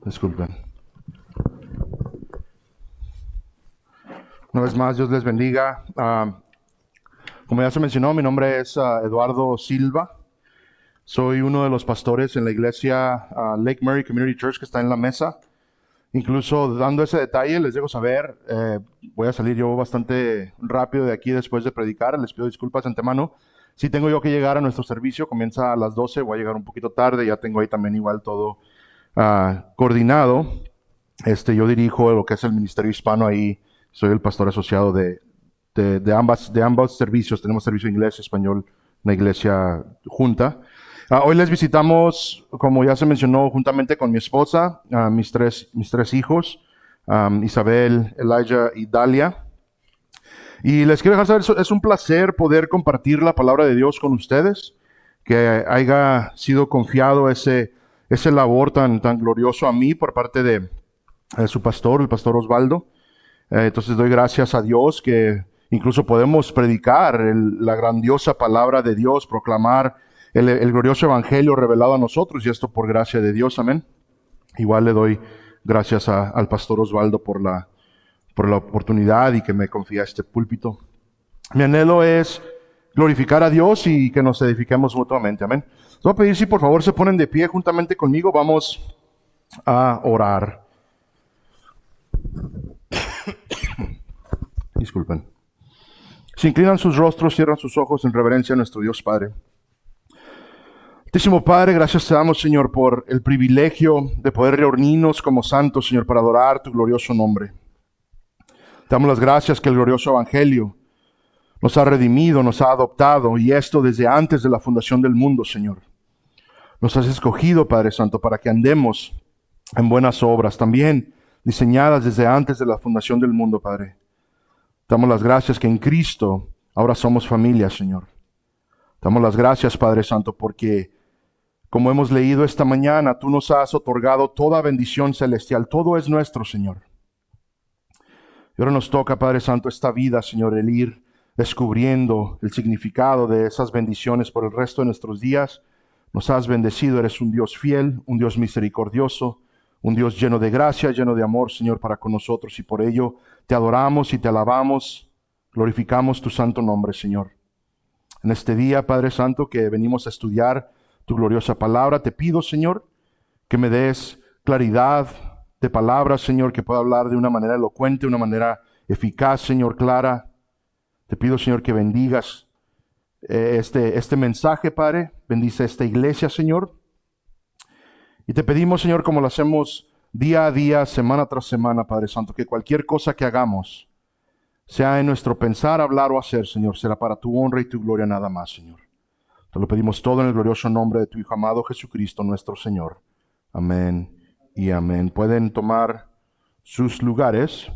Disculpen. Una vez más, Dios les bendiga. Como ya se mencionó, mi nombre es Eduardo Silva. Soy uno de los pastores en la iglesia Lake Murray Community Church que está en la mesa. Incluso dando ese detalle, les dejo saber, voy a salir yo bastante rápido de aquí después de predicar. Les pido disculpas de antemano. Si tengo yo que llegar a nuestro servicio, comienza a las 12, voy a llegar un poquito tarde. Ya tengo ahí también igual todo coordinado. Yo dirijo lo que es el ministerio hispano ahí. Soy el pastor asociado de ambos servicios. Tenemos servicio inglés y español, una iglesia junta. Hoy les visitamos, como ya se mencionó, juntamente con mi esposa, mis tres hijos, Isabel, Elijah y Dalia. Y les quiero dejar saber, es un placer poder compartir la palabra de Dios con ustedes, que haya sido confiado ese labor tan glorioso a mí por parte de su pastor, el pastor Osvaldo. Entonces doy gracias a Dios que incluso podemos predicar la grandiosa palabra de Dios, proclamar el glorioso evangelio revelado a nosotros, y esto por gracia de Dios, amén. Igual le doy gracias al pastor Osvaldo por la oportunidad y que me confía este púlpito. Mi anhelo es glorificar a Dios y que nos edifiquemos mutuamente, amén. Les voy a pedir si por favor se ponen de pie juntamente conmigo, vamos a orar. Disculpen. Se inclinan sus rostros, cierran sus ojos en reverencia a nuestro Dios Padre. Altísimo Padre, gracias te damos, Señor, por el privilegio de poder reunirnos como santos, Señor, para adorar tu glorioso nombre. Te damos las gracias que el glorioso evangelio nos ha redimido, nos ha adoptado, y esto desde antes de la fundación del mundo, Señor. Nos has escogido, Padre Santo, para que andemos en buenas obras, también diseñadas desde antes de la fundación del mundo, Padre. Te damos las gracias que en Cristo ahora somos familia, Señor. Te damos las gracias, Padre Santo, porque como hemos leído esta mañana, tú nos has otorgado toda bendición celestial. Todo es nuestro, Señor. Y ahora nos toca, Padre Santo, esta vida, Señor, el ir descubriendo el significado de esas bendiciones por el resto de nuestros días. Nos has bendecido, eres un Dios fiel, un Dios misericordioso, un Dios lleno de gracia, lleno de amor, Señor, para con nosotros. Y por ello te adoramos y te alabamos, glorificamos tu santo nombre, Señor. En este día, Padre Santo, que venimos a estudiar tu gloriosa palabra, te pido, Señor, que me des claridad de palabras, Señor, que pueda hablar de una manera elocuente, una manera eficaz, Señor, clara. Te pido, Señor, que bendigas este mensaje, Padre. Bendice esta iglesia, Señor. Y te pedimos, Señor, como lo hacemos día a día, semana tras semana, Padre Santo, que cualquier cosa que hagamos, sea en nuestro pensar, hablar o hacer, Señor, será para tu honra y tu gloria nada más, Señor. Te lo pedimos todo en el glorioso nombre de tu Hijo amado Jesucristo, nuestro Señor. Amén y amén. Pueden tomar sus lugares.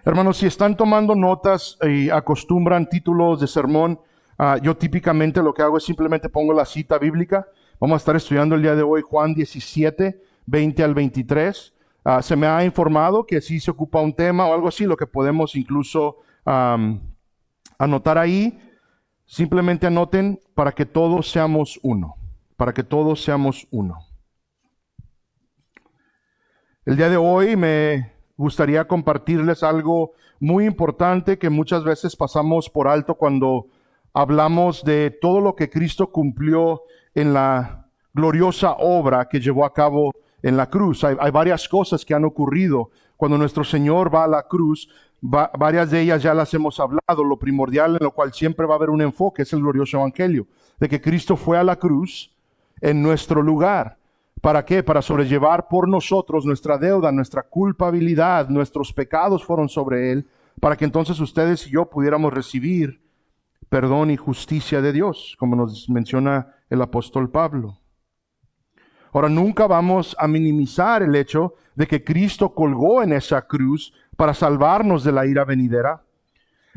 Hermanos, si están tomando notas y acostumbran títulos de sermón, yo típicamente lo que hago es simplemente pongo la cita bíblica. Vamos a estar estudiando el día de hoy Juan 17, 20 al 23. Se me ha informado que si se ocupa un tema o algo así, lo que podemos incluso anotar ahí. Simplemente anoten para que todos seamos uno. Para que todos seamos uno. El día de hoy me gustaría compartirles algo muy importante que muchas veces pasamos por alto cuando hablamos de todo lo que Cristo cumplió en la gloriosa obra que llevó a cabo en la cruz. Hay varias cosas que han ocurrido cuando nuestro Señor va a la cruz. Varias de ellas ya las hemos hablado. Lo primordial en lo cual siempre va a haber un enfoque es el glorioso evangelio, de que Cristo fue a la cruz en nuestro lugar. ¿Para qué? Para sobrellevar por nosotros nuestra deuda, nuestra culpabilidad, nuestros pecados fueron sobre Él, para que entonces ustedes y yo pudiéramos recibir perdón y justicia de Dios, como nos menciona el apóstol Pablo. Ahora, nunca vamos a minimizar el hecho de que Cristo colgó en esa cruz para salvarnos de la ira venidera.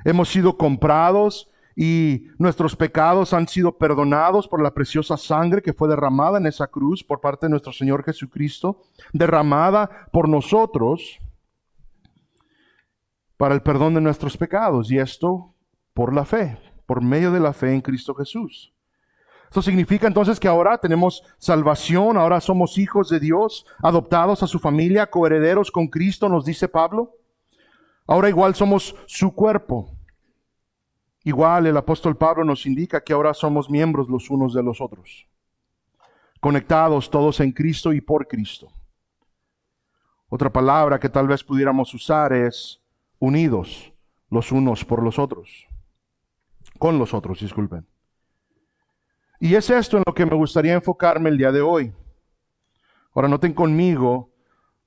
Hemos sido comprados y nuestros pecados han sido perdonados por la preciosa sangre que fue derramada en esa cruz por parte de nuestro Señor Jesucristo, derramada por nosotros para el perdón de nuestros pecados, y esto por la fe, por medio de la fe en Cristo Jesús. Esto significa entonces que ahora tenemos salvación, ahora somos hijos de Dios, adoptados a su familia, coherederos con Cristo, nos dice Pablo. Ahora igual somos su cuerpo. Igual el apóstol Pablo nos indica que ahora somos miembros los unos de los otros, conectados todos en Cristo y por Cristo. Otra palabra que tal vez pudiéramos usar es unidos los unos por los otros, con los otros, disculpen. Y es esto en lo que me gustaría enfocarme el día de hoy. Ahora noten conmigo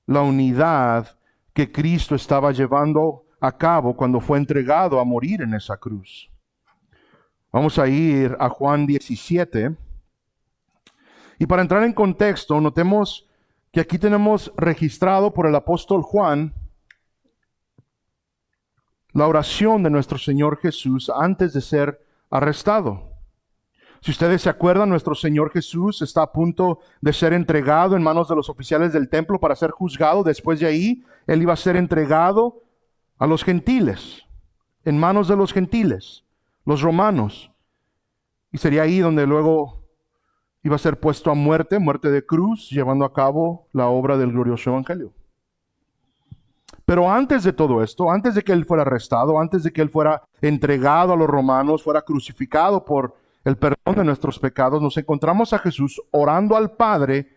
la unidad que Cristo estaba llevando a cabo cuando fue entregado a morir en esa cruz. Vamos a ir a Juan 17. Y para entrar en contexto, notemos que aquí tenemos registrado por el apóstol Juan la oración de nuestro Señor Jesús antes de ser arrestado. Si ustedes se acuerdan, nuestro Señor Jesús está a punto de ser entregado en manos de los oficiales del templo para ser juzgado. Después de ahí, Él iba a ser entregado a los gentiles, en manos de los gentiles, los romanos. Y sería ahí donde luego iba a ser puesto a muerte, muerte de cruz, llevando a cabo la obra del glorioso evangelio. Pero antes de todo esto, antes de que Él fuera arrestado, antes de que Él fuera entregado a los romanos, fuera crucificado por el perdón de nuestros pecados, nos encontramos a Jesús orando al Padre,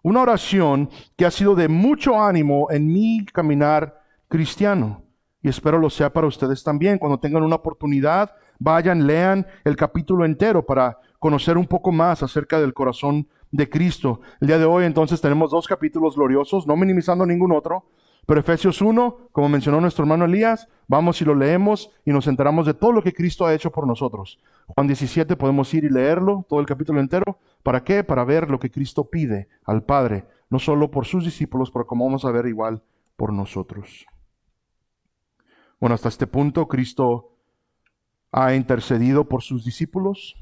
una oración que ha sido de mucho ánimo en mi caminar cristiano. Y espero lo sea para ustedes también. Cuando tengan una oportunidad, vayan, lean el capítulo entero para conocer un poco más acerca del corazón de Cristo. El día de hoy entonces tenemos 2 capítulos gloriosos, no minimizando ningún otro. Pero Efesios 1, como mencionó nuestro hermano Elías, vamos y lo leemos y nos enteramos de todo lo que Cristo ha hecho por nosotros. Juan 17 podemos ir y leerlo, todo el capítulo entero. ¿Para qué? Para ver lo que Cristo pide al Padre, no solo por sus discípulos, pero como vamos a ver igual por nosotros. Bueno, hasta este punto Cristo ha intercedido por sus discípulos.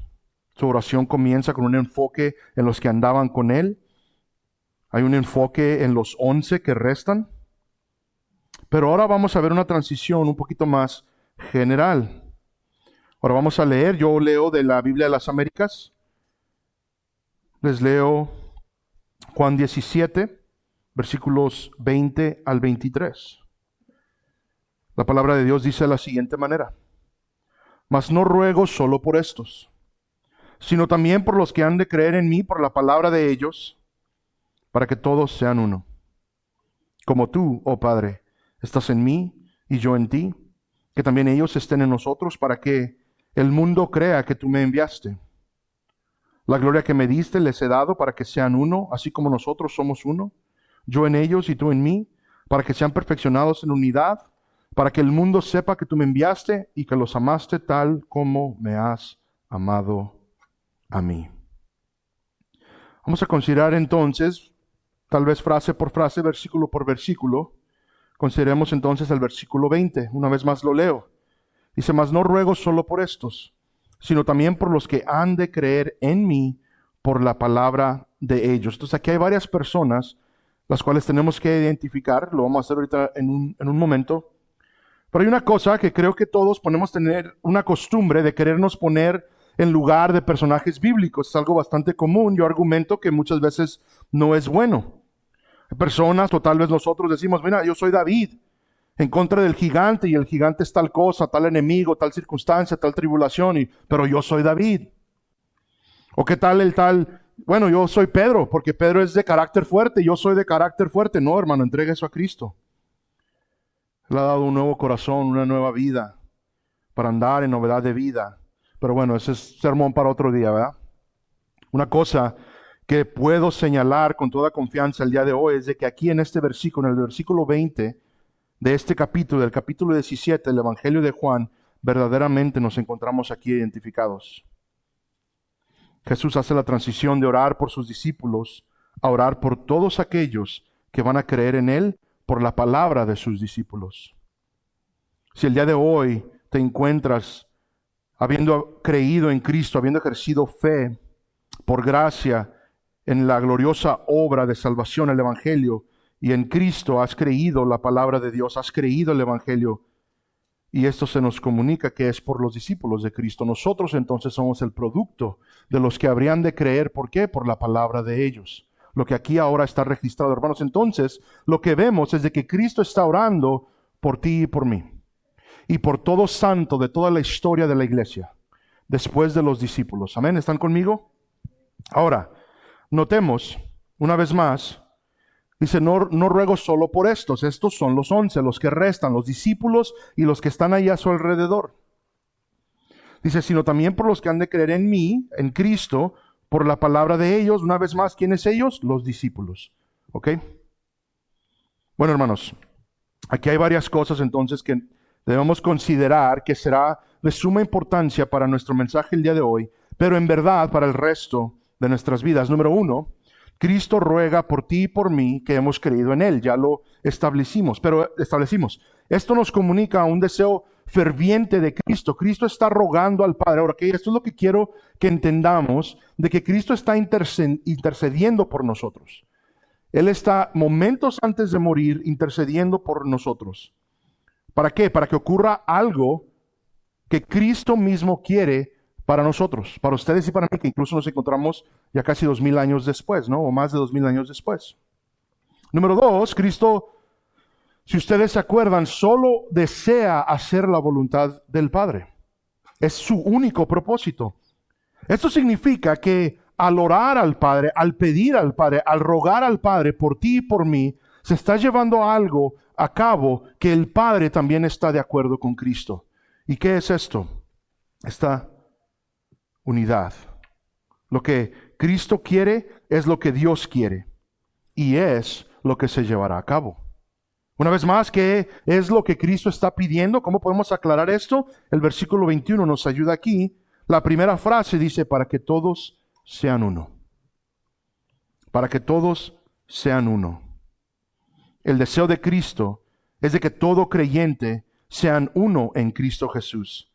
Su oración comienza con un enfoque en los que andaban con Él. Hay un enfoque en los 11 que restan. Pero ahora vamos a ver una transición un poquito más general. Ahora vamos a leer, yo leo de la Biblia de las Américas. Les leo Juan 17, versículos 20 al 23. La palabra de Dios dice de la siguiente manera: Mas no ruego solo por estos, sino también por los que han de creer en mí por la palabra de ellos, para que todos sean uno. Como tú, oh Padre, estás en mí y yo en ti, que también ellos estén en nosotros, para que el mundo crea que tú me enviaste. La gloria que me diste les he dado para que sean uno, así como nosotros somos uno, yo en ellos y tú en mí, para que sean perfeccionados en unidad, para que el mundo sepa que tú me enviaste y que los amaste tal como me has amado a mí. Vamos a considerar entonces, tal vez frase por frase, versículo por versículo. Consideremos entonces el versículo 20. Una vez más lo leo. Dice: Mas no ruego solo por estos, sino también por los que han de creer en mí por la palabra de ellos. Entonces aquí hay varias personas las cuales tenemos que identificar. Lo vamos a hacer ahorita en un momento. Pero hay una cosa que creo que todos podemos tener una costumbre de querernos poner en lugar de personajes bíblicos. Es algo bastante común. Yo argumento que muchas veces no es bueno. Hay personas, o tal vez nosotros decimos: mira, yo soy David, en contra del gigante, y el gigante es tal cosa, tal enemigo, tal circunstancia, tal tribulación, pero yo soy David. O qué tal el tal, bueno, yo soy Pedro, porque Pedro es de carácter fuerte, yo soy de carácter fuerte. No, hermano, entrega eso a Cristo. Él ha dado un nuevo corazón, una nueva vida, para andar en novedad de vida. Pero bueno, ese es sermón para otro día, ¿verdad? Una cosa que puedo señalar con toda confianza el día de hoy es de que aquí en este versículo, en el versículo 20 de este capítulo, del capítulo 17 del Evangelio de Juan, verdaderamente nos encontramos aquí identificados. Jesús hace la transición de orar por sus discípulos a orar por todos aquellos que van a creer en Él por la palabra de sus discípulos. Si el día de hoy te encuentras habiendo creído en Cristo, habiendo ejercido fe por gracia en la gloriosa obra de salvación, el Evangelio, y en Cristo has creído la palabra de Dios, has creído el Evangelio, Y esto se nos comunica que es por los discípulos de Cristo. Nosotros entonces somos el producto de los que habrían de creer. ¿Por qué? Por la palabra de ellos. Lo que aquí ahora está registrado, hermanos. Entonces, lo que vemos es de que Cristo está orando por ti y por mí. Y por todo santo de toda la historia de la iglesia. Después de los discípulos. Amén. ¿Están conmigo? Ahora, notemos una vez más. Dice, no ruego solo por estos son los 11, los que restan, los discípulos y los que están ahí a su alrededor. Dice, sino también por los que han de creer en mí, en Cristo, por la palabra de ellos. Una vez más, ¿quiénes ellos? Los discípulos. ¿Ok? Bueno, hermanos, aquí hay varias cosas entonces que debemos considerar que será de suma importancia para nuestro mensaje el día de hoy, pero en verdad para el resto de nuestras vidas. Número 1, Cristo ruega por ti y por mí que hemos creído en Él. Ya lo establecimos. Esto nos comunica un deseo ferviente de Cristo. Cristo está rogando al Padre. Ahora, esto es lo que quiero que entendamos, de que Cristo está intercediendo por nosotros. Él está momentos antes de morir intercediendo por nosotros. ¿Para qué? Para que ocurra algo que Cristo mismo quiere para nosotros, para ustedes y para mí, que incluso nos encontramos ya casi 2000 años después, ¿no? O más de 2000 años después. Número 2, Cristo, si ustedes se acuerdan, solo desea hacer la voluntad del Padre. Es su único propósito. Esto significa que al orar al Padre, al pedir al Padre, al rogar al Padre por ti y por mí, se está llevando algo a cabo que el Padre también está de acuerdo con Cristo. ¿Y qué es esto? Esta unidad. Lo que Cristo quiere es lo que Dios quiere y es lo que se llevará a cabo. Una vez más, ¿qué es lo que Cristo está pidiendo? ¿Cómo podemos aclarar esto? El versículo 21 nos ayuda aquí. La primera frase dice, para que todos sean uno. Para que todos sean uno. El deseo de Cristo es de que todo creyente sean uno en Cristo Jesús.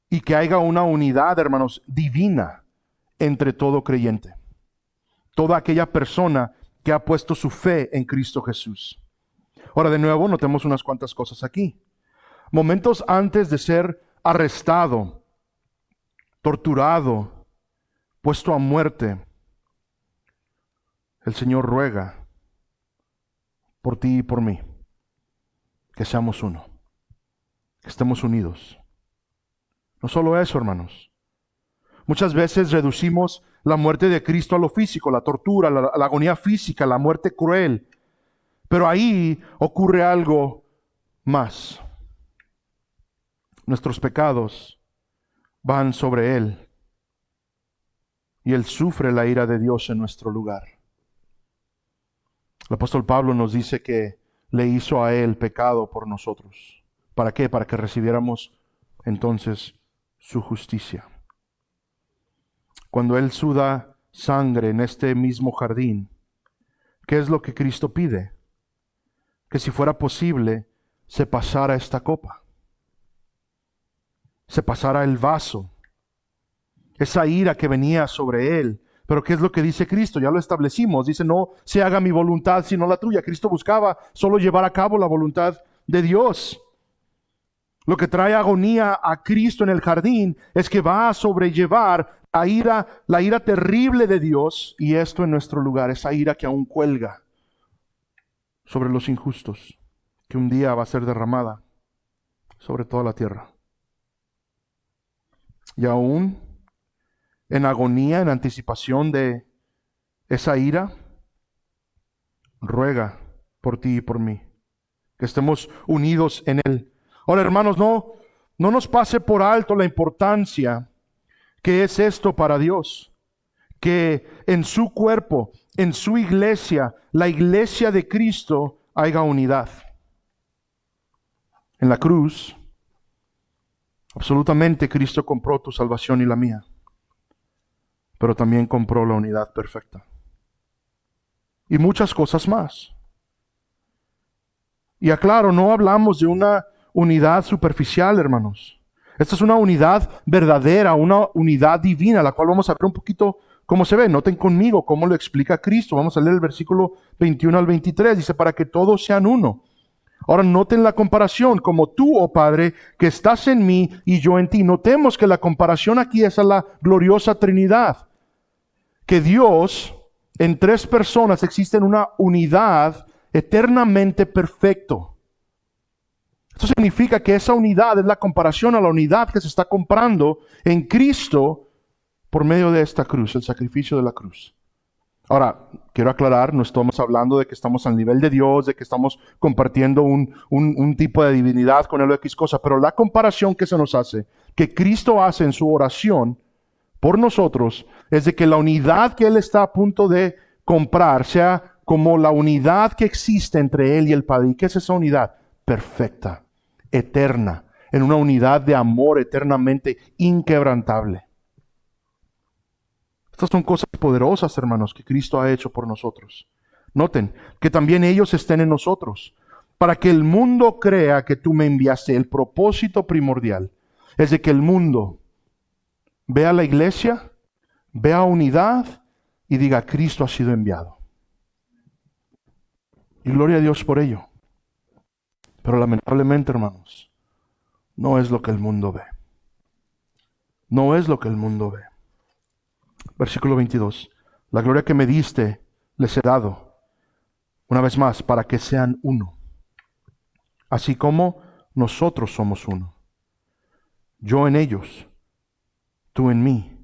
Y que haya una unidad, hermanos, divina entre todo creyente. Toda aquella persona que ha puesto su fe en Cristo Jesús. Ahora, de nuevo, notemos unas cuantas cosas aquí. Momentos antes de ser arrestado, torturado, puesto a muerte, el Señor ruega por ti y por mí, que seamos uno, que estemos unidos. No solo eso, hermanos. Muchas veces reducimos la muerte de Cristo a lo físico, la tortura, la agonía física, la muerte cruel. Pero ahí ocurre algo más. Nuestros pecados van sobre Él y Él sufre la ira de Dios en nuestro lugar. El apóstol Pablo nos dice que le hizo a Él pecado por nosotros. ¿Para qué? Para que recibiéramos entonces su justicia. Cuando Él suda sangre en este mismo jardín, ¿qué es lo que Cristo pide? Que si fuera posible, se pasara esta copa. Se pasara el vaso. Esa ira que venía sobre Él. Pero ¿qué es lo que dice Cristo? Ya lo establecimos. Dice, no se haga mi voluntad sino la tuya. Cristo buscaba solo llevar a cabo la voluntad de Dios. Lo que trae agonía a Cristo en el jardín es que va a sobrellevar la ira terrible de Dios, y esto en nuestro lugar, esa ira que aún cuelga sobre los injustos, que un día va a ser derramada sobre toda la tierra. Y aún en agonía, en anticipación de esa ira, ruega por ti y por mí, que estemos unidos en Él. Ahora, hermanos, no nos pase por alto la importancia que es esto para Dios, que en su cuerpo, en su iglesia, la iglesia de Cristo, haya unidad. En la cruz, absolutamente Cristo compró tu salvación y la mía, pero también compró la unidad perfecta. Y muchas cosas más. Y aclaro, no hablamos de una unidad superficial, hermanos. Esta es una unidad verdadera, una unidad divina, la cual vamos a ver un poquito cómo se ve. Noten conmigo cómo lo explica Cristo. Vamos a leer el versículo 21 al 23. Dice, para que todos sean uno. Ahora noten la comparación, como tú, oh Padre, que estás en mí y yo en ti. Notemos que la comparación aquí es a la gloriosa Trinidad. Que Dios en tres personas existe en una unidad eternamente perfecto. Esto significa que esa unidad es la comparación a la unidad que se está comprando en Cristo por medio de esta cruz, el sacrificio de la cruz. Ahora, quiero aclarar, no estamos hablando de que estamos al nivel de Dios, de que estamos compartiendo un tipo de divinidad con él o X cosa, pero la comparación que se nos hace, que Cristo hace en su oración por nosotros, es de que la unidad que Él está a punto de comprar sea como la unidad que existe entre Él y el Padre. ¿Y qué es esa unidad? Perfecta, eterna, en una unidad de amor eternamente inquebrantable. Estas son cosas poderosas, hermanos, que Cristo ha hecho por nosotros. Noten que también ellos estén en nosotros, para que el mundo crea que tú me enviaste. El propósito primordial es de que el mundo vea la iglesia, vea unidad y diga, Cristo ha sido enviado. Y gloria a Dios por ello. Pero lamentablemente, hermanos, no es lo que el mundo ve. No es lo que el mundo ve. Versículo 22. La gloria que me diste les he dado, una vez más, para que sean uno. Así como nosotros somos uno. Yo en ellos, tú en mí,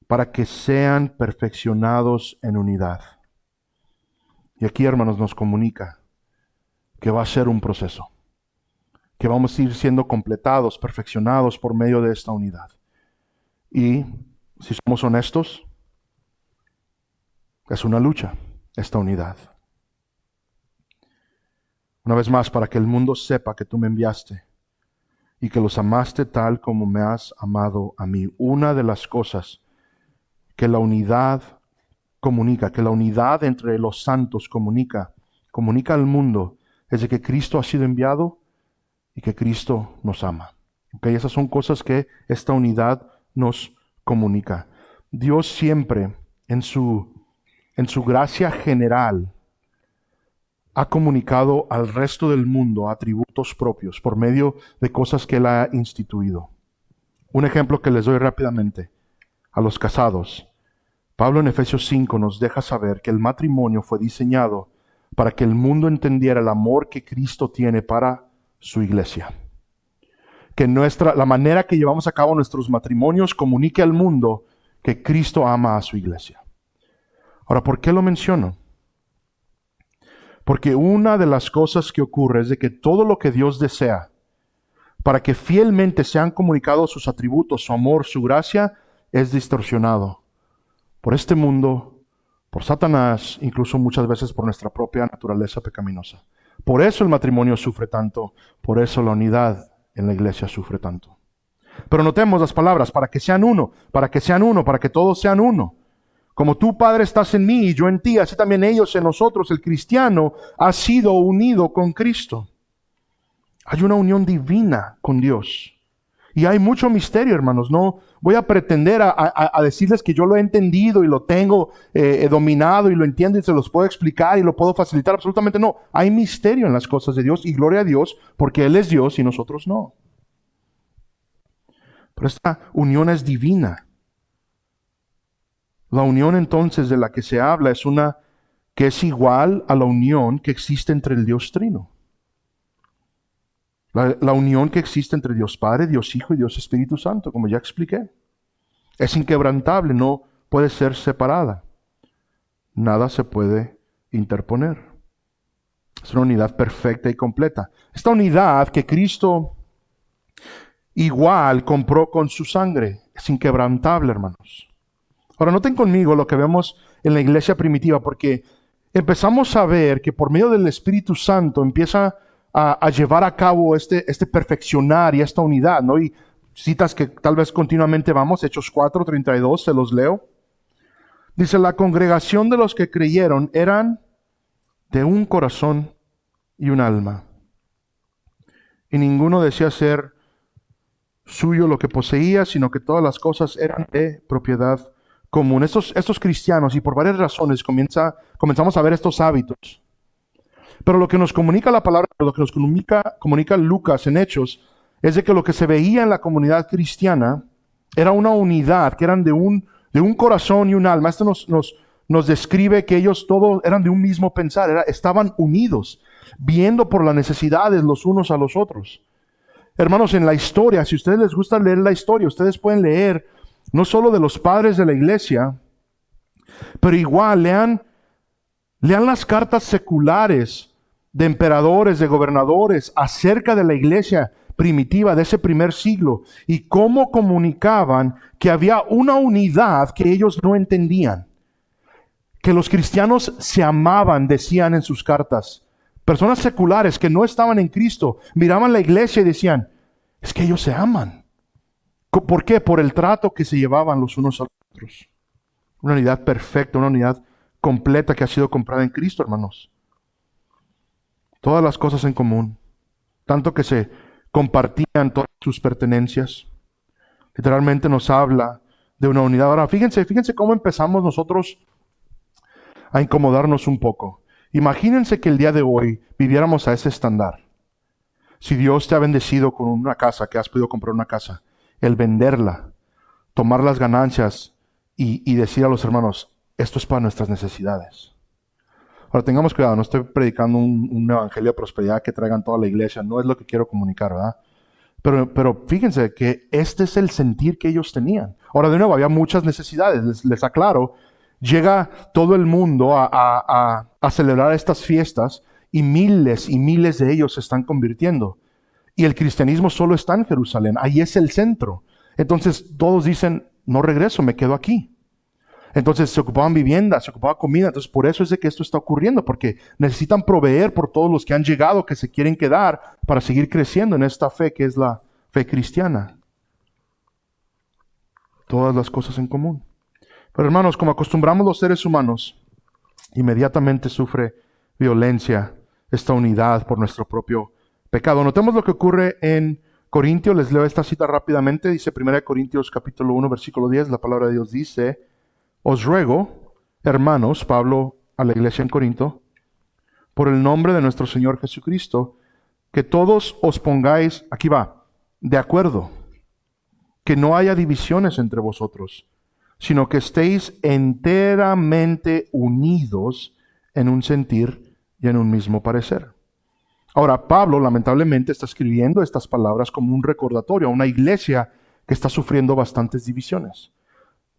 para que sean perfeccionados en unidad. Y aquí, hermanos, nos comunica que va a ser un proceso, que vamos a ir siendo completados, perfeccionados por medio de esta unidad. Y si somos honestos, es una lucha, esta unidad. Una vez más, para que el mundo sepa que tú me enviaste y que los amaste tal como me has amado a mí. Una de las cosas que la unidad comunica, que la unidad entre los santos comunica al mundo, es de que Cristo ha sido enviado y que Cristo nos ama. ¿Okay? Esas son cosas que esta unidad nos comunica. Dios siempre, en su gracia general, ha comunicado al resto del mundo atributos propios por medio de cosas que Él ha instituido. Un ejemplo que les doy rápidamente a los casados. Pablo en Efesios 5 nos deja saber que el matrimonio fue diseñado para que el mundo entendiera el amor que Cristo tiene para su iglesia. Que la manera que llevamos a cabo nuestros matrimonios comunique al mundo que Cristo ama a su iglesia. Ahora, ¿por qué lo menciono? Porque una de las cosas que ocurre es de que todo lo que Dios desea para que fielmente sean comunicados sus atributos, su amor, su gracia, es distorsionado por este mundo, por Satanás, incluso muchas veces por nuestra propia naturaleza pecaminosa. Por eso el matrimonio sufre tanto, por eso la unidad en la iglesia sufre tanto. Pero notemos las palabras, para que sean uno, para que sean uno, para que todos sean uno. Como tú, Padre, estás en mí y yo en ti, así también ellos en nosotros. El cristiano ha sido unido con Cristo. Hay una unión divina con Dios. Y hay mucho misterio, hermanos. No voy a pretender a decirles que yo lo he entendido y lo tengo dominado y lo entiendo y se los puedo explicar y lo puedo facilitar. Absolutamente no. Hay misterio en las cosas de Dios y gloria a Dios porque Él es Dios y nosotros no. Pero esta unión es divina. La unión entonces de la que se habla es una que es igual a la unión que existe entre el Dios Trino. La unión que existe entre Dios Padre, Dios Hijo y Dios Espíritu Santo, como ya expliqué. Es inquebrantable, no puede ser separada. Nada se puede interponer. Es una unidad perfecta y completa. Esta unidad que Cristo igual compró con su sangre es inquebrantable, hermanos. Ahora noten conmigo lo que vemos en la iglesia primitiva, porque empezamos a ver que por medio del Espíritu Santo empieza a llevar a cabo este perfeccionar y esta unidad, ¿no? Y citas que tal vez continuamente vamos, Hechos 4:32, se los leo. Dice, la congregación de los que creyeron eran de un corazón y un alma. Y ninguno decía ser suyo lo que poseía, sino que todas las cosas eran de propiedad común. Estos cristianos, y por varias razones comenzamos a ver estos hábitos. Pero lo que nos comunica la palabra lo que nos comunica Lucas en Hechos, es de que lo que se veía en la comunidad cristiana era una unidad, que eran de un corazón y un alma. Esto nos describe que ellos todos eran de un mismo pensar, estaban unidos, viendo por las necesidades los unos a los otros. Hermanos, en la historia, si a ustedes les gusta leer la historia, ustedes pueden leer no solo de los padres de la iglesia, pero igual lean las cartas seculares de emperadores, de gobernadores, acerca de la iglesia primitiva de ese primer siglo y cómo comunicaban que había una unidad que ellos no entendían. Que los cristianos se amaban, decían en sus cartas. Personas seculares que no estaban en Cristo miraban la iglesia y decían, es que ellos se aman. ¿Por qué? Por el trato que se llevaban los unos a los otros. Una unidad perfecta, una unidad completa que ha sido comprada en Cristo, hermanos. Todas las cosas en común. Tanto que se compartían todas sus pertenencias. Literalmente nos habla de una unidad. Ahora, fíjense cómo empezamos nosotros a incomodarnos un poco. Imagínense que el día de hoy viviéramos a ese estándar. Si Dios te ha bendecido con una casa, que has podido comprar una casa, el venderla, tomar las ganancias y decir a los hermanos, esto es para nuestras necesidades. Ahora tengamos cuidado, no estoy predicando un evangelio de prosperidad que traigan toda la iglesia, no es lo que quiero comunicar, ¿verdad? Pero fíjense que este es el sentir que ellos tenían. Ahora de nuevo, había muchas necesidades, les aclaro. Llega todo el mundo a celebrar estas fiestas y miles de ellos se están convirtiendo. Y el cristianismo solo está en Jerusalén, ahí es el centro. Entonces todos dicen, no regreso, me quedo aquí. Entonces se ocupaban viviendas, se ocupaba comida. Entonces por eso es de que esto está ocurriendo, porque necesitan proveer por todos los que han llegado, que se quieren quedar para seguir creciendo en esta fe que es la fe cristiana. Todas las cosas en común. Pero hermanos, como acostumbramos los seres humanos, inmediatamente sufre violencia esta unidad por nuestro propio pecado. Notemos lo que ocurre en Corintios. Les leo esta cita rápidamente. Dice 1 Corintios capítulo 1, versículo 10. La palabra de Dios dice, os ruego, hermanos, Pablo a la iglesia en Corinto, por el nombre de nuestro Señor Jesucristo, que todos os pongáis, aquí va, de acuerdo, que no haya divisiones entre vosotros, sino que estéis enteramente unidos en un sentir y en un mismo parecer. Ahora, Pablo lamentablemente está escribiendo estas palabras como un recordatorio a una iglesia que está sufriendo bastantes divisiones.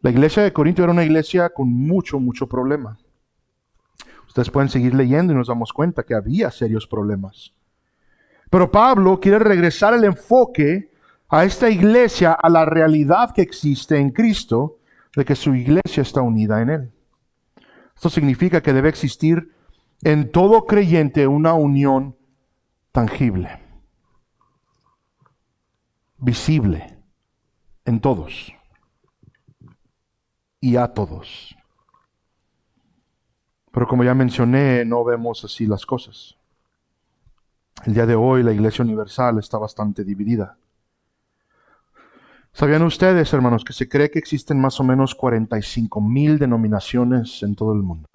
La iglesia de Corinto era una iglesia con mucho problema. Ustedes pueden seguir leyendo y nos damos cuenta que había serios problemas. Pero Pablo quiere regresar el enfoque a esta iglesia, a la realidad que existe en Cristo, de que su iglesia está unida en Él. Esto significa que debe existir en todo creyente una unión tangible, visible, en todos y a todos. Pero como ya mencioné, no vemos así las cosas. El día de hoy la Iglesia Universal está bastante dividida. ¿Sabían ustedes, hermanos, que se cree que existen más o menos 45,000 denominaciones en todo el mundo?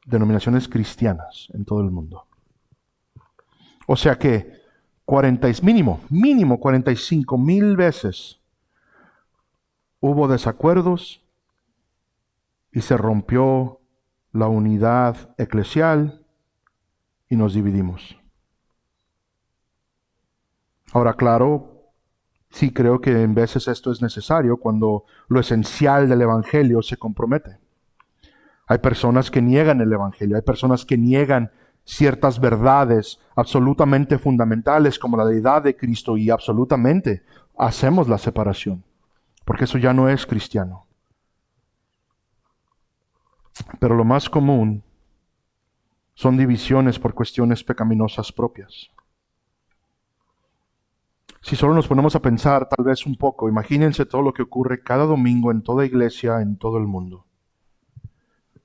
Denominaciones cristianas en todo el mundo. O sea que mínimo 45,000 veces hubo desacuerdos y se rompió la unidad eclesial y nos dividimos. Ahora, claro, sí creo que en veces esto es necesario cuando lo esencial del Evangelio se compromete. Hay personas que niegan el Evangelio, hay personas que niegan ciertas verdades absolutamente fundamentales como la deidad de Cristo y absolutamente hacemos la separación, porque eso ya no es cristiano. Pero lo más común son divisiones por cuestiones pecaminosas propias. Si solo nos ponemos a pensar tal vez un poco, imagínense todo lo que ocurre cada domingo en toda iglesia, en todo el mundo.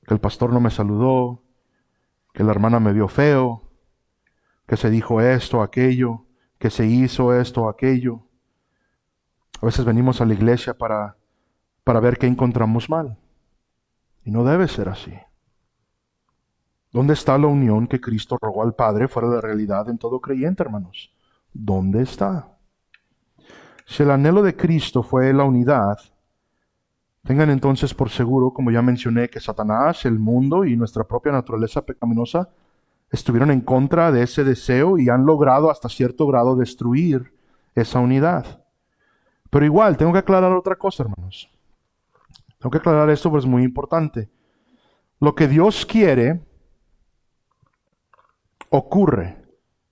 Que el pastor no me saludó, que la hermana me vio feo, que se dijo esto, aquello, que se hizo esto, aquello. A veces venimos a la iglesia para ver qué encontramos mal. Y no debe ser así. ¿Dónde está la unión que Cristo rogó al Padre fuera la realidad en todo creyente, hermanos? ¿Dónde está? Si el anhelo de Cristo fue la unidad, tengan entonces por seguro, como ya mencioné, que Satanás, el mundo y nuestra propia naturaleza pecaminosa estuvieron en contra de ese deseo y han logrado hasta cierto grado destruir esa unidad. Pero igual, tengo que aclarar otra cosa, hermanos. Tengo que aclarar esto porque es muy importante. Lo que Dios quiere ocurre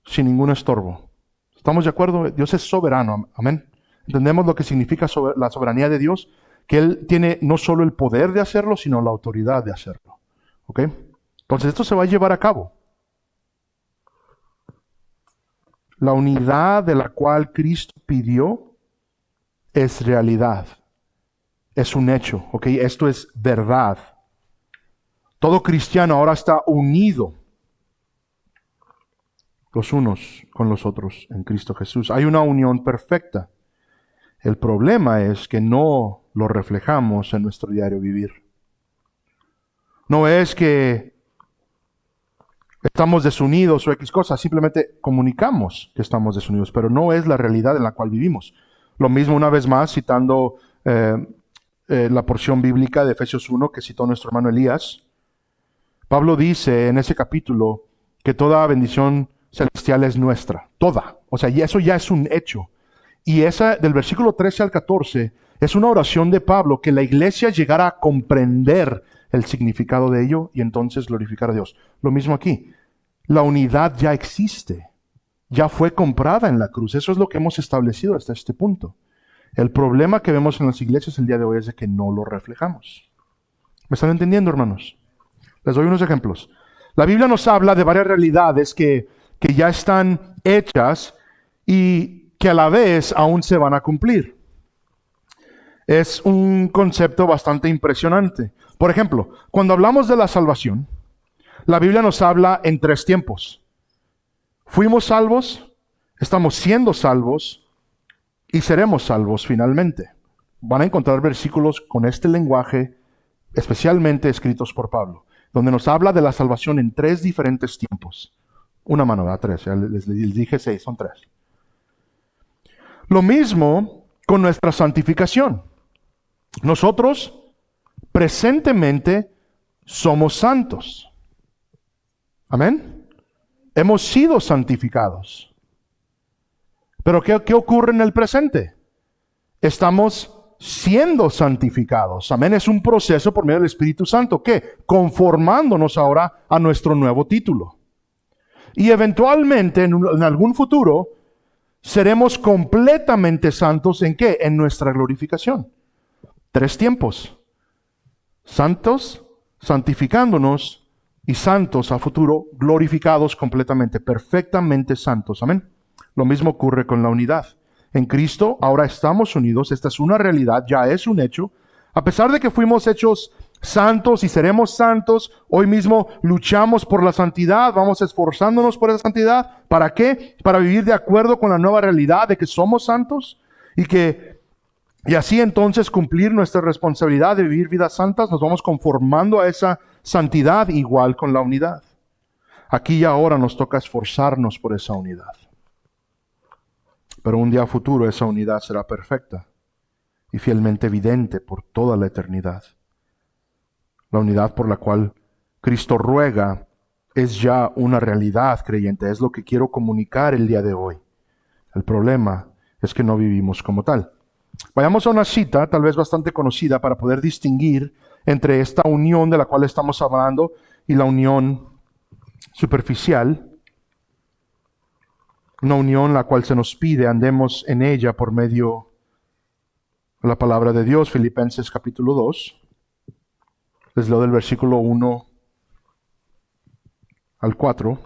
sin ningún estorbo. ¿Estamos de acuerdo? Dios es soberano, amén. ¿Entendemos lo que significa la soberanía de Dios? Que Él tiene no solo el poder de hacerlo, sino la autoridad de hacerlo. ¿Ok? Entonces esto se va a llevar a cabo. La unidad de la cual Cristo pidió es realidad. Es un hecho, ¿ok? Esto es verdad. Todo cristiano ahora está unido los unos con los otros en Cristo Jesús. Hay una unión perfecta. El problema es que no lo reflejamos en nuestro diario vivir. No es que estamos desunidos o X cosas, simplemente comunicamos que estamos desunidos, pero no es la realidad en la cual vivimos. Lo mismo una vez más, citando la porción bíblica de Efesios 1 que citó nuestro hermano Elías. Pablo dice en ese capítulo que toda bendición celestial es nuestra, toda. O sea, y eso ya es un hecho. Y esa, del versículo 13 al 14, es una oración de Pablo que la iglesia llegara a comprender el significado de ello y entonces glorificar a Dios. Lo mismo aquí. La unidad ya existe. Ya fue comprada en la cruz. Eso es lo que hemos establecido hasta este punto. El problema que vemos en las iglesias el día de hoy es de que no lo reflejamos. ¿Me están entendiendo, hermanos? Les doy unos ejemplos. La Biblia nos habla de varias realidades que ya están hechas y que a la vez aún se van a cumplir. Es un concepto bastante impresionante. Por ejemplo, cuando hablamos de la salvación, la Biblia nos habla en 3 tiempos. Fuimos salvos, estamos siendo salvos y seremos salvos finalmente. Van a encontrar versículos con este lenguaje, especialmente escritos por Pablo, donde nos habla de la salvación en 3 diferentes tiempos. Una mano, ¿verdad? 3. Ya les dije 6, son 3. Lo mismo con nuestra santificación. Nosotros presentemente somos santos. Amén. Hemos sido santificados. Pero ¿qué ocurre en el presente? Estamos siendo santificados. Amén. Es un proceso por medio del Espíritu Santo. ¿Qué? Conformándonos ahora a nuestro nuevo título. Y eventualmente, en algún futuro, seremos completamente santos. ¿En qué? En nuestra glorificación. 3 tiempos. Santos, santificándonos, y santos a futuro, glorificados completamente, perfectamente santos. Amén. Lo mismo ocurre con la unidad. En Cristo ahora estamos unidos. Esta es una realidad, ya es un hecho. A pesar de que fuimos hechos santos y seremos santos, hoy mismo luchamos por la santidad, vamos esforzándonos por esa santidad. ¿Para qué? Para vivir de acuerdo con la nueva realidad de que somos santos y así entonces cumplir nuestra responsabilidad de vivir vidas santas. Nos vamos conformando a esa santidad igual con la unidad. Aquí y ahora nos toca esforzarnos por esa unidad. Pero un día futuro esa unidad será perfecta y fielmente evidente por toda la eternidad. La unidad por la cual Cristo ruega es ya una realidad, creyente. Es lo que quiero comunicar el día de hoy. El problema es que no vivimos como tal. Vayamos a una cita, tal vez bastante conocida, para poder distinguir entre esta unión de la cual estamos hablando y la unión superficial. Una unión la cual se nos pide andemos en ella por medio de la palabra de Dios. Filipenses capítulo 2. Les leo del versículo 1 al 4.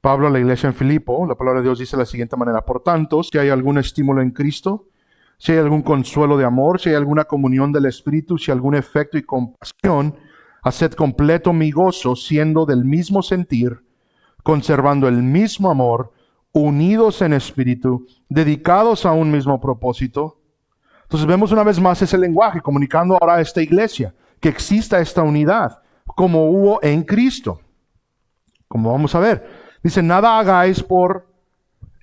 Pablo a la iglesia en Filipo, la palabra de Dios dice de la siguiente manera: por tanto, si hay algún estímulo en Cristo, si hay algún consuelo de amor, si hay alguna comunión del Espíritu, si algún afecto y compasión, haced completo mi gozo, siendo del mismo sentir, conservando el mismo amor, unidos en espíritu, dedicados a un mismo propósito. Entonces vemos una vez más ese lenguaje, comunicando ahora a esta iglesia, que exista esta unidad. como hubo en Cristo. Como vamos a ver, dice, nada hagáis por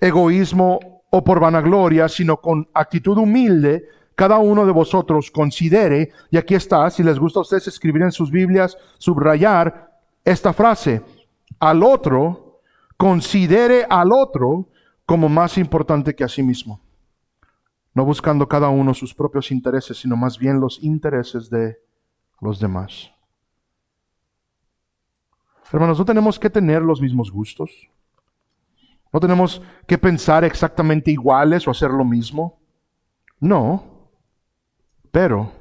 egoísmo o por vanagloria, sino con actitud humilde, cada uno de vosotros considere, y aquí está, si les gusta a ustedes escribir en sus Biblias, subrayar esta frase, al otro, considere al otro como más importante que a sí mismo. No buscando cada uno sus propios intereses, sino más bien los intereses de los demás. Hermanos, no tenemos que tener los mismos gustos. No tenemos que pensar exactamente iguales o hacer lo mismo. No. Pero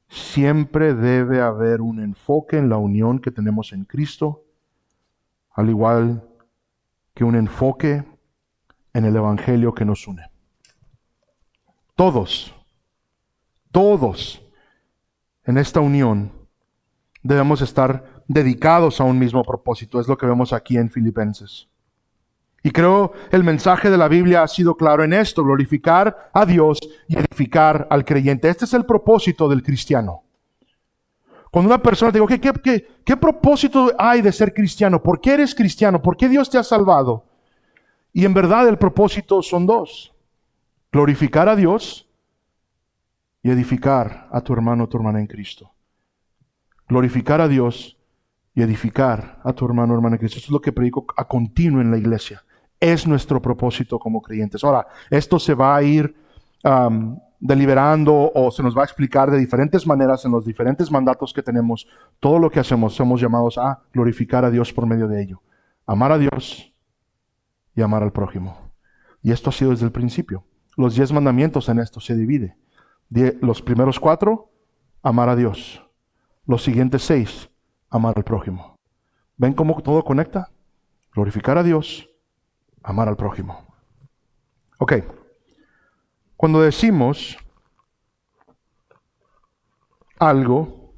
siempre debe haber un enfoque en la unión que tenemos en Cristo, al igual que un enfoque en el Evangelio que nos une. Todos en esta unión debemos estar dedicados a un mismo propósito. Es lo que vemos aquí en Filipenses. Y creo el mensaje de la Biblia ha sido claro en esto: glorificar a Dios y edificar al creyente. Este es el propósito del cristiano. Cuando una persona te digo, ¿qué propósito hay de ser cristiano? ¿Por qué eres cristiano? ¿Por qué Dios te ha salvado? Y en verdad el propósito son dos: glorificar a Dios y edificar a tu hermano o tu hermana en Cristo. Glorificar a Dios y edificar a tu hermano o hermana en Cristo. Eso es lo que predico a continuo en la iglesia. Es nuestro propósito como creyentes. Ahora, esto se va a ir deliberando o se nos va a explicar de diferentes maneras en los diferentes mandatos que tenemos. Todo lo que hacemos, somos llamados a glorificar a Dios por medio de ello. Amar a Dios y amar al prójimo. Y esto ha sido desde el principio. Los 10 mandamientos en esto se divide. Los primeros 4, amar a Dios. Los siguientes 6, amar al prójimo. ¿Ven cómo todo conecta? Glorificar a Dios, amar al prójimo. Ok. Cuando decimos algo,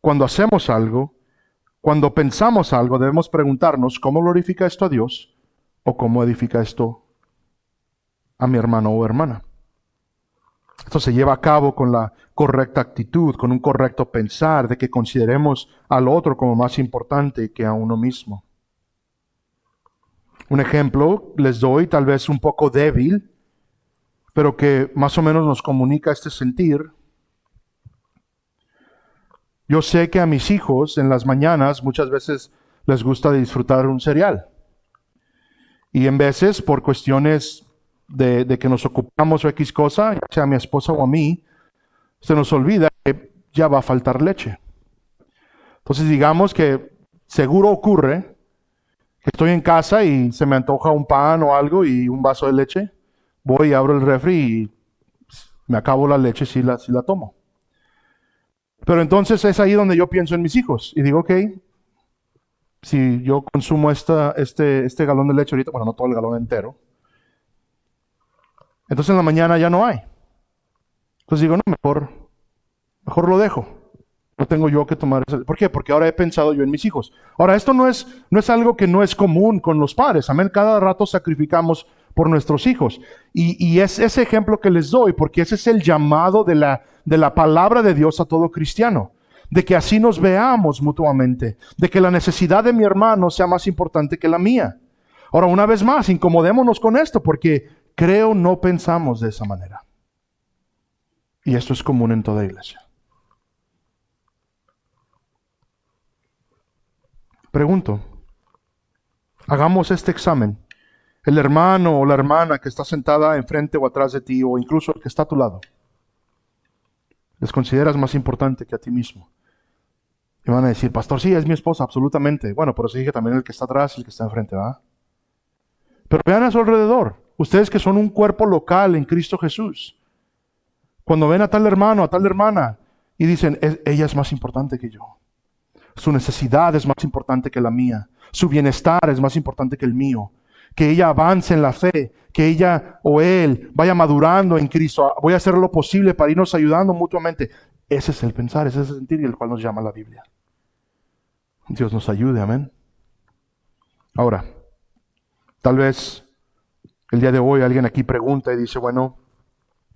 cuando hacemos algo, cuando pensamos algo, debemos preguntarnos cómo glorifica esto a Dios o cómo edifica esto a mi hermano o hermana. Esto se lleva a cabo con la correcta actitud, con un correcto pensar, de que consideremos al otro como más importante que a uno mismo. Un ejemplo les doy, tal vez un poco débil, pero que más o menos nos comunica este sentir. Yo sé que a mis hijos en las mañanas muchas veces les gusta disfrutar un cereal. Y en veces, por cuestiones de que nos ocupamos o X cosa, ya sea a mi esposa o a mí, se nos olvida que ya va a faltar leche. Entonces digamos que seguro ocurre que estoy en casa y se me antoja un pan o algo y un vaso de leche. Voy y abro el refri y me acabo la leche si la tomo. Pero entonces es ahí donde yo pienso en mis hijos y digo, ok, si yo consumo este galón de leche ahorita, bueno, no todo el galón entero, entonces en la mañana ya no hay. Entonces digo, no, mejor lo dejo. No tengo yo que tomar eso. ¿Por qué? Porque ahora he pensado yo en mis hijos. Ahora, esto no es algo que no es común con los padres. Amén. Cada rato sacrificamos por nuestros hijos. Y es ese ejemplo que les doy, porque ese es el llamado de la palabra de Dios a todo cristiano. De que así nos veamos mutuamente. De que la necesidad de mi hermano sea más importante que la mía. Ahora, una vez más, incomodémonos con esto, porque creo no pensamos de esa manera. Y esto es común en toda iglesia. Pregunto, hagamos este examen. El hermano o la hermana que está sentada enfrente o atrás de ti, o incluso el que está a tu lado, ¿les consideras más importante que a ti mismo? Y van a decir, pastor, sí, es mi esposa, absolutamente. Bueno, pero se dije también el que está atrás y el que está enfrente, ¿verdad? Pero vean a su alrededor, ustedes que son un cuerpo local en Cristo Jesús. Cuando ven a tal hermano, a tal hermana, y dicen, ella es más importante que yo. Su necesidad es más importante que la mía. Su bienestar es más importante que el mío. Que ella avance en la fe. Que ella o él vaya madurando en Cristo. Voy a hacer lo posible para irnos ayudando mutuamente. Ese es el pensar, ese es el sentir y el cual nos llama la Biblia. Dios nos ayude, amén. Ahora, tal vez el día de hoy alguien aquí pregunta y dice, bueno,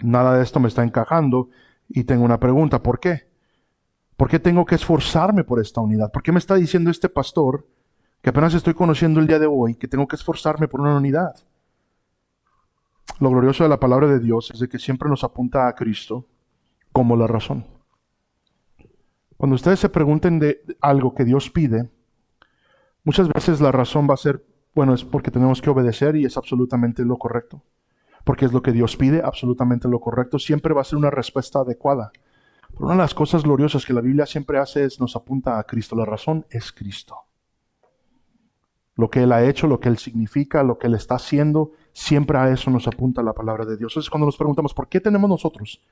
nada de esto me está encajando y tengo una pregunta. ¿Por qué? ¿Por qué tengo que esforzarme por esta unidad? ¿Por qué me está diciendo este pastor, que apenas estoy conociendo el día de hoy, que tengo que esforzarme por una unidad? Lo glorioso de la palabra de Dios es de que siempre nos apunta a Cristo como la razón. Cuando ustedes se pregunten de algo que Dios pide, muchas veces la razón va a ser, bueno, es porque tenemos que obedecer y es absolutamente lo correcto. Porque es lo que Dios pide, absolutamente lo correcto. Siempre va a ser una respuesta adecuada. Pero una de las cosas gloriosas que la Biblia siempre hace es nos apunta a Cristo. La razón es Cristo. Lo que Él ha hecho, lo que Él significa, lo que Él está haciendo, siempre a eso nos apunta la palabra de Dios. Entonces cuando nos preguntamos, ¿por qué tenemos nosotros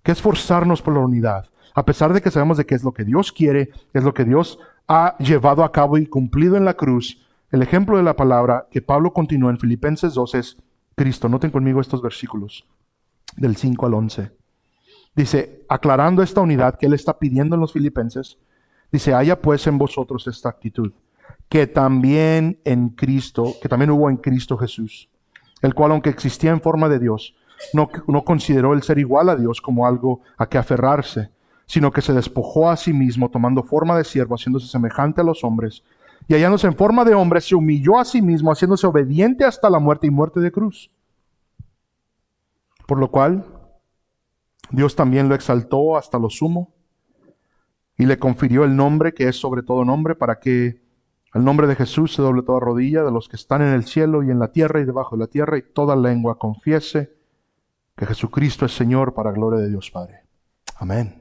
que esforzarnos por la unidad? A pesar de que sabemos de que es lo que Dios quiere, es lo que Dios ha llevado a cabo y cumplido en la cruz, el ejemplo de la palabra que Pablo continúa en Filipenses 2 es Cristo. Noten conmigo estos versículos del 5 al 11. Dice, aclarando esta unidad que él está pidiendo en los filipenses, dice, haya pues en vosotros esta actitud, que también hubo en Cristo Jesús, el cual aunque existía en forma de Dios, no consideró el ser igual a Dios como algo a que aferrarse, sino que se despojó a sí mismo, tomando forma de siervo, haciéndose semejante a los hombres, y hallándose en forma de hombre, se humilló a sí mismo, haciéndose obediente hasta la muerte y muerte de cruz. Por lo cual, Dios también lo exaltó hasta lo sumo, y le confirió el nombre que es sobre todo nombre, para que al nombre de Jesús se doble toda rodilla de los que están en el cielo y en la tierra y debajo de la tierra, y toda lengua confiese que Jesucristo es Señor, para gloria de Dios Padre. Amén.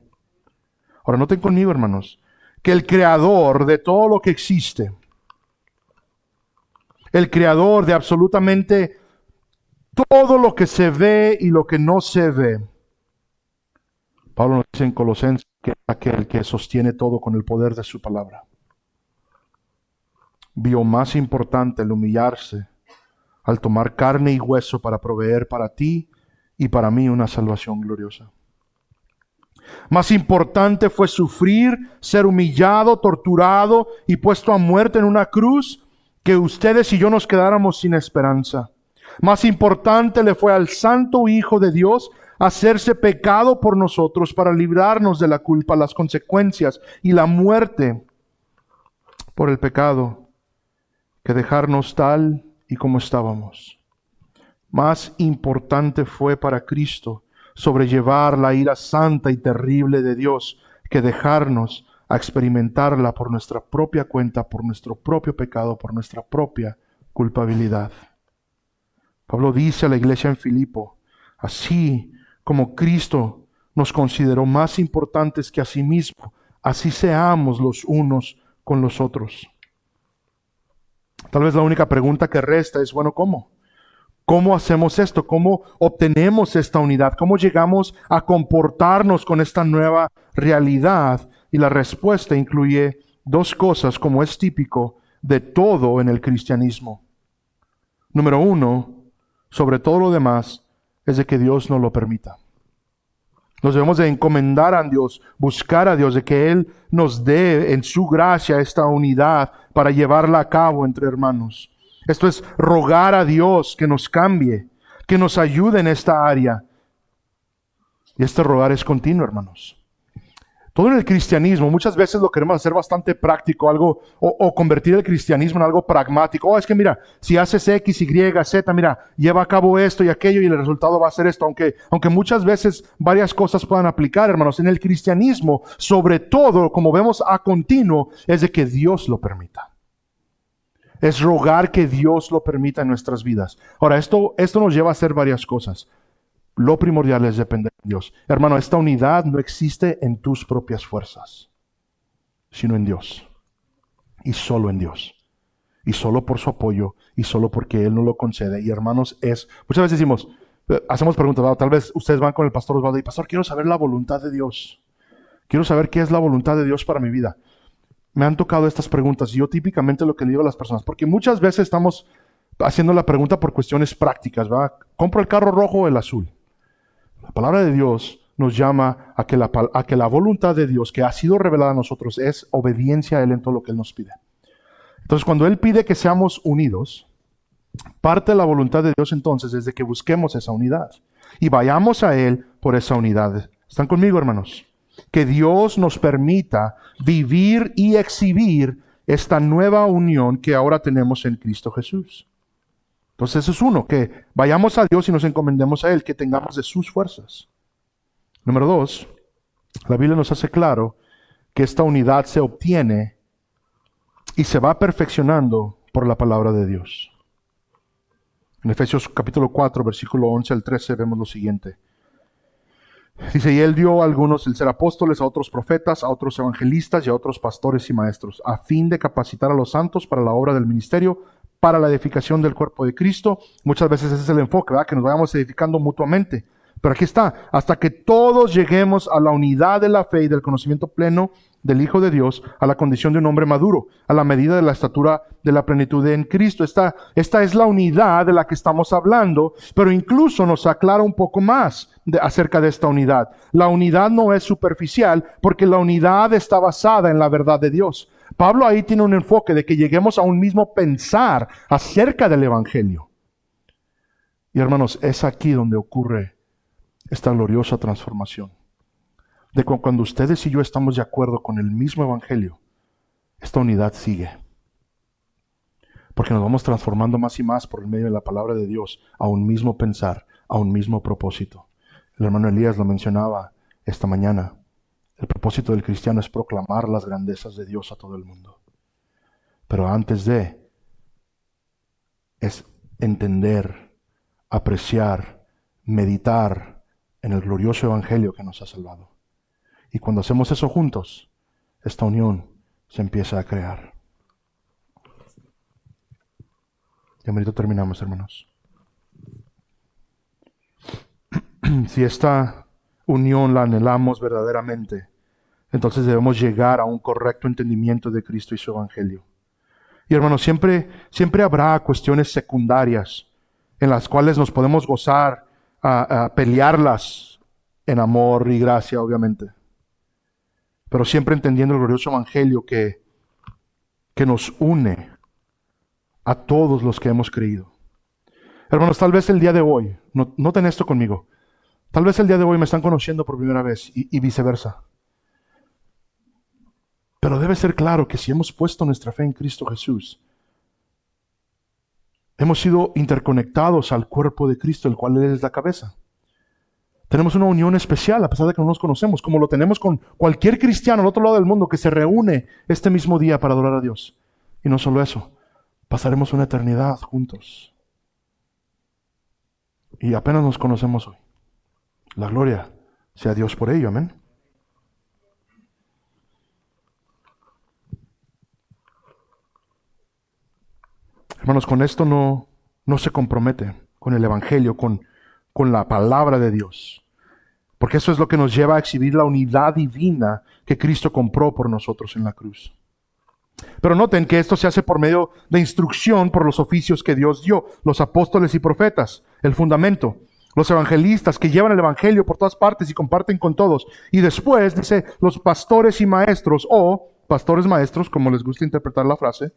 Ahora noten conmigo, hermanos, que el creador de todo lo que existe, el creador de absolutamente todo lo que se ve y lo que no se ve, Pablo nos dice en Colosenses que es aquel que sostiene todo con el poder de su palabra, vio más importante el humillarse al tomar carne y hueso para proveer para ti y para mí una salvación gloriosa. Más importante fue sufrir, ser humillado, torturado y puesto a muerte en una cruz, que ustedes y yo nos quedáramos sin esperanza. Más importante le fue al Santo Hijo de Dios hacerse pecado por nosotros para librarnos de la culpa, las consecuencias y la muerte por el pecado, que dejarnos tal y como estábamos. Más importante fue para Cristo sobrellevar la ira santa y terrible de Dios que dejarnos a experimentarla por nuestra propia cuenta, por nuestro propio pecado, por nuestra propia culpabilidad. Pablo dice a la iglesia en Filipo, así como Cristo nos consideró más importantes que a sí mismo, así seamos los unos con los otros. Tal vez la única pregunta que resta es, bueno, ¿cómo? ¿Cómo hacemos esto? ¿Cómo obtenemos esta unidad? ¿Cómo llegamos a comportarnos con esta nueva realidad? Y la respuesta incluye dos cosas, como es típico de todo en el cristianismo. Número uno, sobre todo lo demás, es de que Dios nos lo permita. Nos debemos de encomendar a Dios, buscar a Dios, de que Él nos dé en su gracia esta unidad para llevarla a cabo entre hermanos. Esto es rogar a Dios que nos cambie, que nos ayude en esta área. Y este rogar es continuo, hermanos. Todo en el cristianismo, muchas veces lo queremos hacer bastante práctico, o convertir el cristianismo en algo pragmático. Es que mira, si haces X, Y, Z, mira, lleva a cabo esto y aquello y el resultado va a ser esto. Aunque muchas veces varias cosas puedan aplicar, hermanos, en el cristianismo, sobre todo, como vemos a continuo, es de que Dios lo permita. Es rogar que Dios lo permita en nuestras vidas. Ahora, esto nos lleva a hacer varias cosas. Lo primordial es depender de Dios. Hermano, esta unidad no existe en tus propias fuerzas, sino en Dios. Y solo en Dios. Y solo por su apoyo, y solo porque Él nos lo concede. Y hermanos, muchas veces decimos, hacemos preguntas, ¿verdad? Tal vez ustedes van con el pastor Osvaldo y, pastor, quiero saber la voluntad de Dios. Quiero saber qué es la voluntad de Dios para mi vida. Me han tocado estas preguntas y yo típicamente lo que le digo a las personas, porque muchas veces estamos haciendo la pregunta por cuestiones prácticas, ¿verdad? ¿Compro el carro rojo o el azul? La palabra de Dios nos llama a que la voluntad de Dios que ha sido revelada a nosotros es obediencia a Él en todo lo que Él nos pide. Entonces, cuando Él pide que seamos unidos, parte de la voluntad de Dios entonces es de que busquemos esa unidad y vayamos a Él por esa unidad. ¿Están conmigo, hermanos? que Dios nos permita vivir y exhibir esta nueva unión que ahora tenemos en Cristo Jesús. Entonces eso es uno, que vayamos a Dios y nos encomendemos a Él, que tengamos de sus fuerzas. Número 2, la Biblia nos hace claro que esta unidad se obtiene y se va perfeccionando por la palabra de Dios. En Efesios capítulo 4, versículo 11 al 13 vemos lo siguiente. Dice, y Él dio a algunos el ser apóstoles, a otros profetas, a otros evangelistas y a otros pastores y maestros, a fin de capacitar a los santos para la obra del ministerio, para la edificación del cuerpo de Cristo. Muchas veces ese es el enfoque, ¿verdad? Que nos vayamos edificando mutuamente. Pero aquí está, hasta que todos lleguemos a la unidad de la fe y del conocimiento pleno del Hijo de Dios, a la condición de un hombre maduro, a la medida de la estatura de la plenitud en Cristo. Esta es la unidad de la que estamos hablando, pero incluso nos aclara un poco más acerca de esta unidad. La unidad no es superficial, porque la unidad está basada en la verdad de Dios. Pablo ahí tiene un enfoque de que lleguemos a un mismo pensar acerca del Evangelio. Y hermanos, es aquí donde ocurre esta gloriosa transformación. De cuando ustedes y yo estamos de acuerdo con el mismo Evangelio, esta unidad sigue. Porque nos vamos transformando más y más por el medio de la palabra de Dios a un mismo pensar, a un mismo propósito. El hermano Elías lo mencionaba esta mañana. El propósito del cristiano es proclamar las grandezas de Dios a todo el mundo. Pero antes es entender, apreciar, meditar en el glorioso Evangelio que nos ha salvado. Y cuando hacemos eso juntos, esta unión se empieza a crear. Ya merito terminamos, hermanos. Si esta unión la anhelamos verdaderamente, entonces debemos llegar a un correcto entendimiento de Cristo y su Evangelio. Y hermanos, siempre habrá cuestiones secundarias en las cuales nos podemos gozar, a pelearlas en amor y gracia, obviamente. Pero siempre entendiendo el glorioso Evangelio que nos une a todos los que hemos creído. Hermanos, tal vez el día de hoy, noten esto conmigo, tal vez el día de hoy me están conociendo por primera vez y viceversa. Pero debe ser claro que si hemos puesto nuestra fe en Cristo Jesús, hemos sido interconectados al cuerpo de Cristo, el cual Él es la cabeza. Tenemos una unión especial a pesar de que no nos conocemos, como lo tenemos con cualquier cristiano al otro lado del mundo que se reúne este mismo día para adorar a Dios. Y no solo eso, pasaremos una eternidad juntos. Y apenas nos conocemos hoy. La gloria sea a Dios por ello, amén. Hermanos, con esto no se compromete con el Evangelio, con la palabra de Dios. Porque eso es lo que nos lleva a exhibir la unidad divina que Cristo compró por nosotros en la cruz. Pero noten que esto se hace por medio de instrucción por los oficios que Dios dio, los apóstoles y profetas, el fundamento, los evangelistas que llevan el Evangelio por todas partes y comparten con todos. Y después dice los pastores y maestros, o pastores maestros, como les gusta interpretar la frase,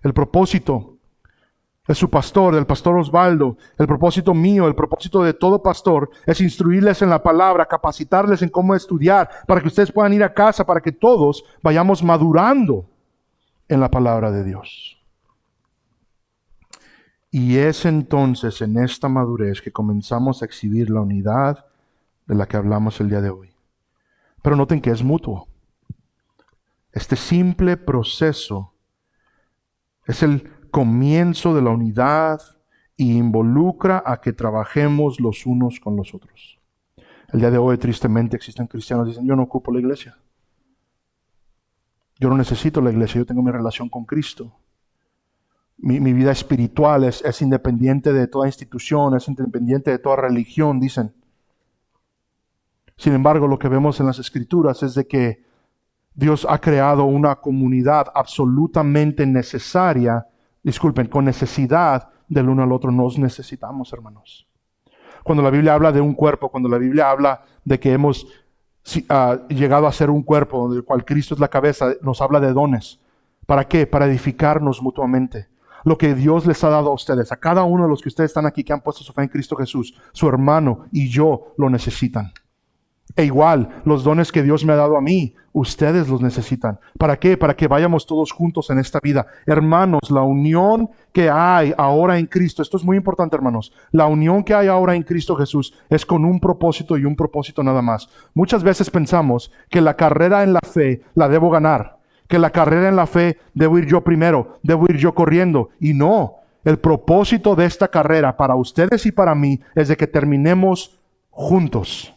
el propósito de su pastor, del pastor Osvaldo, el propósito mío, el propósito de todo pastor, es instruirles en la palabra, capacitarles en cómo estudiar, para que ustedes puedan ir a casa, para que todos vayamos madurando en la palabra de Dios. Y es entonces en esta madurez que comenzamos a exhibir la unidad de la que hablamos el día de hoy. Pero noten que es mutuo. Este simple proceso es el comienzo de la unidad y involucra a que trabajemos los unos con los otros. El día de hoy, tristemente, existen cristianos que dicen, yo no ocupo la iglesia. Yo no necesito la iglesia, yo tengo mi relación con Cristo. Mi vida espiritual es independiente de toda institución, es independiente de toda religión, dicen. Sin embargo, lo que vemos en las Escrituras es de que Dios ha creado una comunidad absolutamente necesaria, con necesidad del uno al otro. Nos necesitamos, hermanos. Cuando la Biblia habla de un cuerpo, cuando la Biblia habla de que hemos llegado a ser un cuerpo, del cual Cristo es la cabeza, nos habla de dones. ¿Para qué? Para edificarnos mutuamente. Lo que Dios les ha dado a ustedes, a cada uno de los que ustedes están aquí, que han puesto su fe en Cristo Jesús, su hermano y yo lo necesitan. E igual, los dones que Dios me ha dado a mí, ustedes los necesitan. ¿Para qué? Para que vayamos todos juntos en esta vida. Hermanos, la unión que hay ahora en Cristo, esto es muy importante, hermanos. La unión que hay ahora en Cristo Jesús es con un propósito y un propósito nada más. Muchas veces pensamos que la carrera en la fe la debo ganar, que la carrera en la fe debo ir yo primero, debo ir yo corriendo. Y no, el propósito de esta carrera para ustedes y para mí es de que terminemos juntos.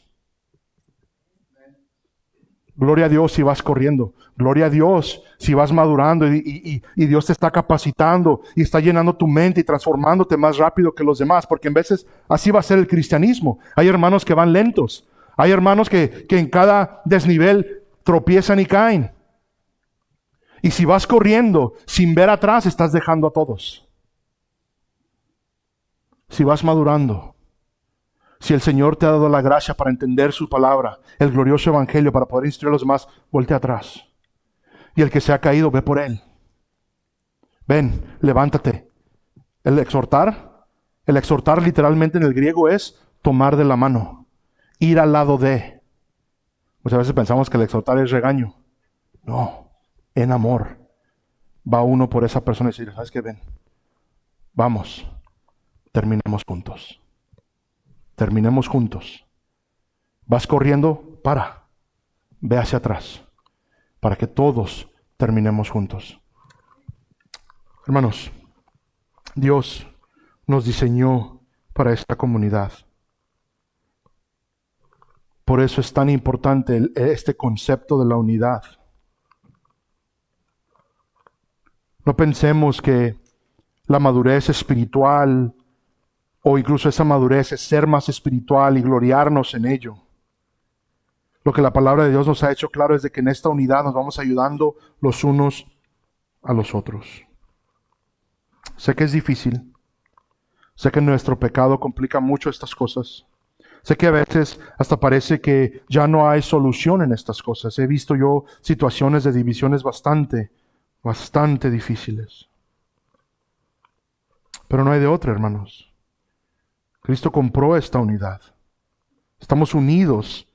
Gloria a Dios si vas corriendo. Gloria a Dios si vas madurando y Dios te está capacitando y está llenando tu mente y transformándote más rápido que los demás. Porque en veces así va a ser el cristianismo. Hay hermanos que van lentos. Hay hermanos que en cada desnivel tropiezan y caen. Y si vas corriendo sin ver atrás, estás dejando a todos. Si vas madurando, si el Señor te ha dado la gracia para entender su palabra, el glorioso evangelio, para poder instruir a los demás, voltea atrás. Y el que se ha caído, ve por él. Ven, levántate. El exhortar literalmente en el griego es tomar de la mano, ir al lado de. Muchas veces pensamos que el exhortar es regaño. No, en amor. Va uno por esa persona y dice, ¿sabes qué? Ven, vamos, terminemos juntos. Terminemos juntos. Vas corriendo, para. Ve hacia atrás. Para que todos terminemos juntos. Hermanos, Dios nos diseñó para esta comunidad. Por eso es tan importante este concepto de la unidad. No pensemos que la madurez espiritual o incluso esa madurez es ser más espiritual y gloriarnos en ello. Lo que la palabra de Dios nos ha hecho claro es de que en esta unidad nos vamos ayudando los unos a los otros. Sé que es difícil. Sé que nuestro pecado complica mucho estas cosas. Sé que a veces hasta parece que ya no hay solución en estas cosas. He visto yo situaciones de divisiones bastante difíciles. Pero no hay de otra, hermanos. Cristo compró esta unidad. Estamos unidos.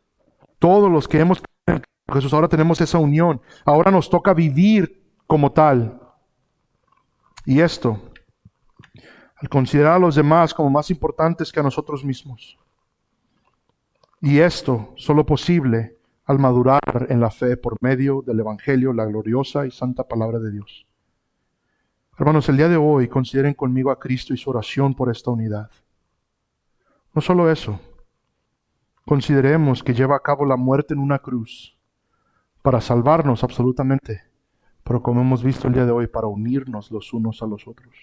Todos los que hemos creído en Jesús, ahora tenemos esa unión. Ahora nos toca vivir como tal. Y esto, al considerar a los demás como más importantes que a nosotros mismos. Y esto solo posible al madurar en la fe por medio del Evangelio, la gloriosa y santa palabra de Dios. Hermanos, el día de hoy consideren conmigo a Cristo y su oración por esta unidad. No solo eso, consideremos que lleva a cabo la muerte en una cruz para salvarnos absolutamente, pero como hemos visto el día de hoy, para unirnos los unos a los otros.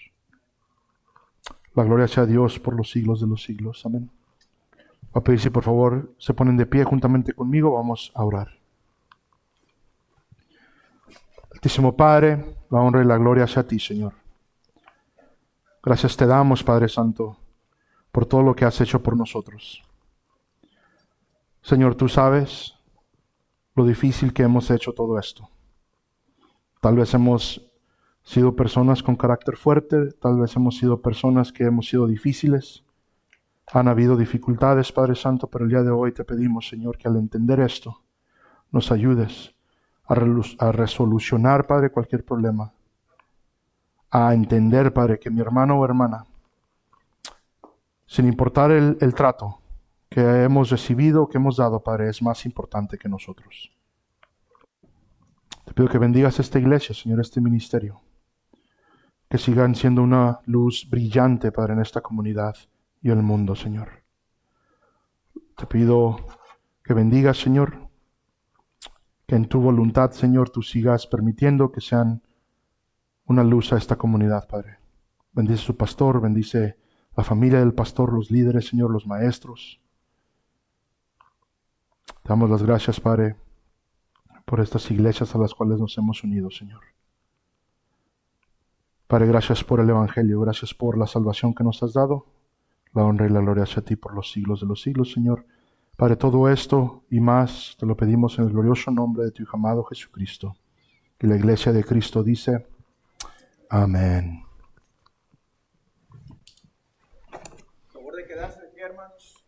La gloria sea a Dios por los siglos de los siglos. Amén. Voy a pedir si por favor se ponen de pie juntamente conmigo, vamos a orar. Altísimo Padre, la honra y la gloria sea a ti, Señor. Gracias te damos, Padre Santo, por todo lo que has hecho por nosotros. Señor, tú sabes lo difícil que hemos hecho todo esto. Tal vez hemos sido personas con carácter fuerte, tal vez hemos sido personas que hemos sido difíciles. Han habido dificultades, Padre Santo, pero el día de hoy te pedimos, Señor, que al entender esto, nos ayudes a resolucionar, Padre, cualquier problema. A entender, Padre, que mi hermano o hermana, sin importar el trato que hemos recibido, que hemos dado, Padre, es más importante que nosotros. Te pido que bendigas esta iglesia, Señor, este ministerio. Que sigan siendo una luz brillante, Padre, en esta comunidad y el mundo, Señor. Te pido que bendigas, Señor, que en tu voluntad, Señor, tú sigas permitiendo que sean una luz a esta comunidad, Padre. Bendice a su pastor, bendice la familia del pastor, los líderes, Señor, los maestros. Te damos las gracias, Padre, por estas iglesias a las cuales nos hemos unido, Señor. Padre, gracias por el Evangelio, gracias por la salvación que nos has dado. La honra y la gloria sea a ti por los siglos de los siglos, Señor. Padre, todo esto y más te lo pedimos en el glorioso nombre de tu Hijo amado Jesucristo. Y la iglesia de Cristo dice, amén. Por favor de quedarse de pie, hermanos.